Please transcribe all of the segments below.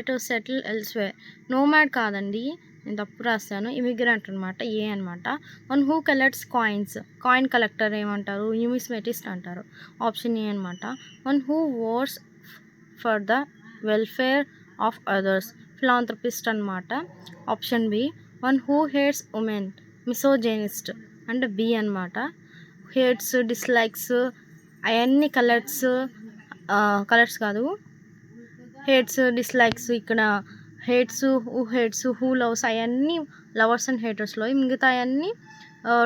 Country to settle elsewhere. Nomad కాదండి, నేను తప్పు రాశాను. ఇమిగ్రెంట్ అనమాట, ఏ అనమాట. One who collects coins, coin collector ఏమంటారు? న్యూమిస్మెటిస్ట్ అంటారు. ఆప్షన్ ఏ అనమాట. One who works for the welfare of others, philanthropist అనమాట. Option B. One who hates women, misogynist అంటే బి అనమాట. హేట్స్, డిస్లైక్స్ అవన్నీ కలర్స్ కాదు, హేట్స్, డిస్లైక్స్. ఇక్కడ hates, who loves అవన్నీ లవర్స్ అండ్ హేటర్స్లో, మిగతా అవన్నీ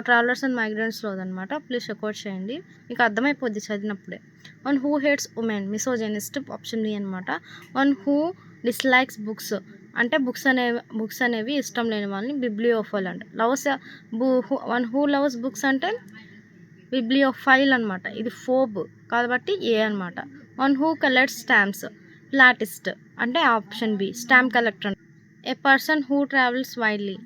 ట్రావెలర్స్ అండ్ మైగ్రెంట్స్లో అనమాట. ప్లీజ్ చెక్అవుట్ చేయండి, మీకు అర్థమైపోద్ది చదివినప్పుడే. One who hates women, misogynist, option B అనమాట. వన్ హూ డిస్లైక్స్ బుక్స్ అంటే బుక్స్ అనేవి ఇష్టం లేని వాళ్ళని బిబ్లియోఫైల్ అంటే. వన్ హూ లవ్స్ బుక్స్ అంటే బిబ్లియోఫైల్ అనమాట. ఇది ఫోబ్ కాబట్టి ఏ అనమాట. One who collects stamps, philatelist అంటే option B, stamp collector. A person who travels widely,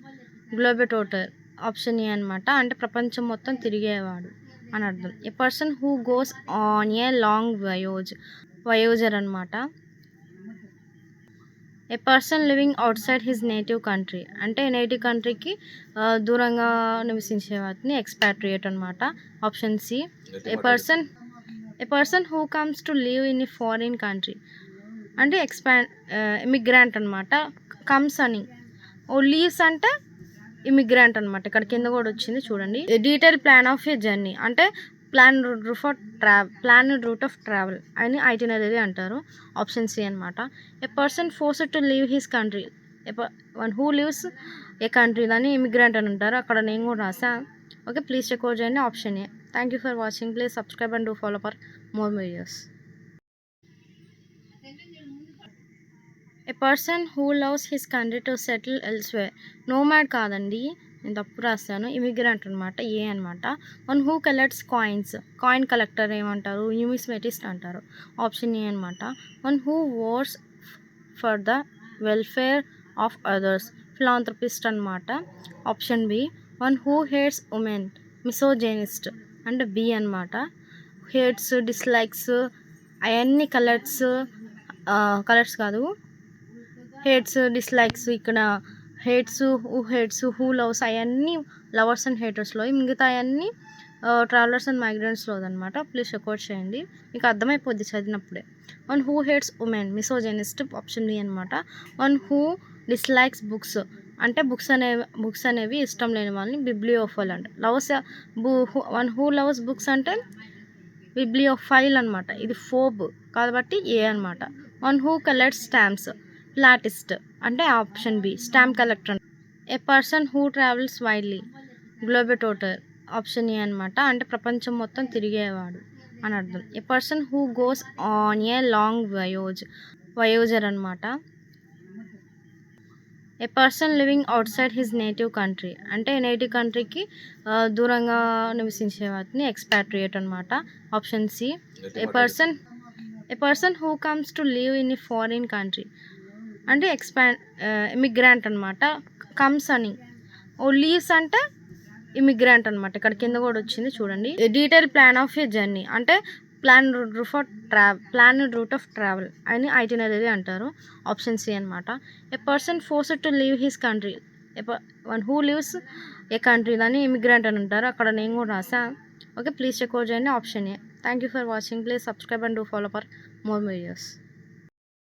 globetrotter, option A అనమాట. అంటే ప్రపంచం మొత్తం తిరిగేవాడు అని అర్థం. A person who goes on a long voyager అనమాట. A person living outside his native country అంటే నేటివ్ కంట్రీకి దూరంగా నివసించే వాటిని ఎక్స్పాట్రియేట్ అనమాట. Option C. A person who comes to live in a foreign country అంటే ఇమిగ్రాంట్ అనమాట. Comes అని, లీవ్స్ అంటే ఇమిగ్రాంట్ అనమాట. ఇక్కడ కింద కూడా వచ్చింది చూడండి. Detail plan of a journey అంటే ప్లాన్ రూట్ ఆఫ్ ట్రావెల్ అని ఐటినరీ అంటారు. ఆప్షన్ సి అనమాట. A person forced to leave his country, one who lives a country దాన్ని ఇమిగ్రెంట్ అని అంటారు. అక్కడ నేను కూడా రాసా. ఓకే, ప్లీజ్ చెక్అవుట్ చేయండి, option A. Thank you for watching. Please subscribe and do follow for more videos. A person who loves his country to settle elsewhere. Nomad కాదండి, నేను తప్పు రాశాను. ఇమిగ్రెంట్ అనమాట, ఏ అనమాట. One who collects coins, coin collector ఏమంటారు? Numismatist అంటారు. Option A అనమాట. One who works for the welfare of others, philanthropist అనమాట. Option B. One who hates women, misogynist అంటే బి అనమాట. హేట్స్, డిస్లైక్స్ అవన్నీ కలర్స్ కాదు, హేట్స్, డిస్లైక్స్. ఇక్కడ hates, who loves అవన్నీ లవర్స్ అండ్ హేటర్స్లో, మిగతా అవన్నీ ట్రావెలర్స్ అండ్ మైగ్రెంట్స్లో అనమాట. ప్లీజ్ చెక్అవుట్ చేయండి, మీకు అర్థమైపోద్ది చదివినప్పుడే. One who hates women, misogynist, option B అనమాట. వన్ హూ డిస్లైక్స్ బుక్స్ అంటే బుక్స్ అనేవి ఇష్టం లేని వాళ్ళని బిబ్లియోఫైల్ అంటే. వన్ హూ లవ్స్ బుక్స్ అంటే బిబ్లియోఫైల్ అనమాట. ఇది ఫోబ్ కాబట్టి ఏ అనమాట. One who collects stamps, philatelist అంటే option B, stamp collector. A person who travels widely, globetrotter, option A అనమాట. అంటే ప్రపంచం మొత్తం తిరిగేవాడు అని అర్థం. A person who goes on a long voyager అనమాట. A person living outside his native country అంటే నేటివ్ కంట్రీకి దూరంగా నివసించే వాటిని ఎక్స్పాట్రియేట్ అనమాట. Option C. A person who comes to live in a foreign country అంటే ఇమిగ్రాంట్ అనమాట. Comes అని, లీవ్స్ అంటే ఇమిగ్రాంట్ అనమాట. ఇక్కడ కింద కూడా వచ్చింది చూడండి. Detail plan of a journey అంటే ప్లాన్ రూట్ ఆఫ్ ట్రావెల్ అని ఐటినరీ అంటారు. ఆప్షన్ సి అనమాట. A person forced to leave his country, one who lives a country దాన్ని ఇమిగ్రెంట్ అని అంటారు. అక్కడ నేను కూడా రాసా. ఓకే, ప్లీజ్ చెక్అవుట్ చేయండి, option A. Thank you for watching. Please subscribe and do follow for more videos.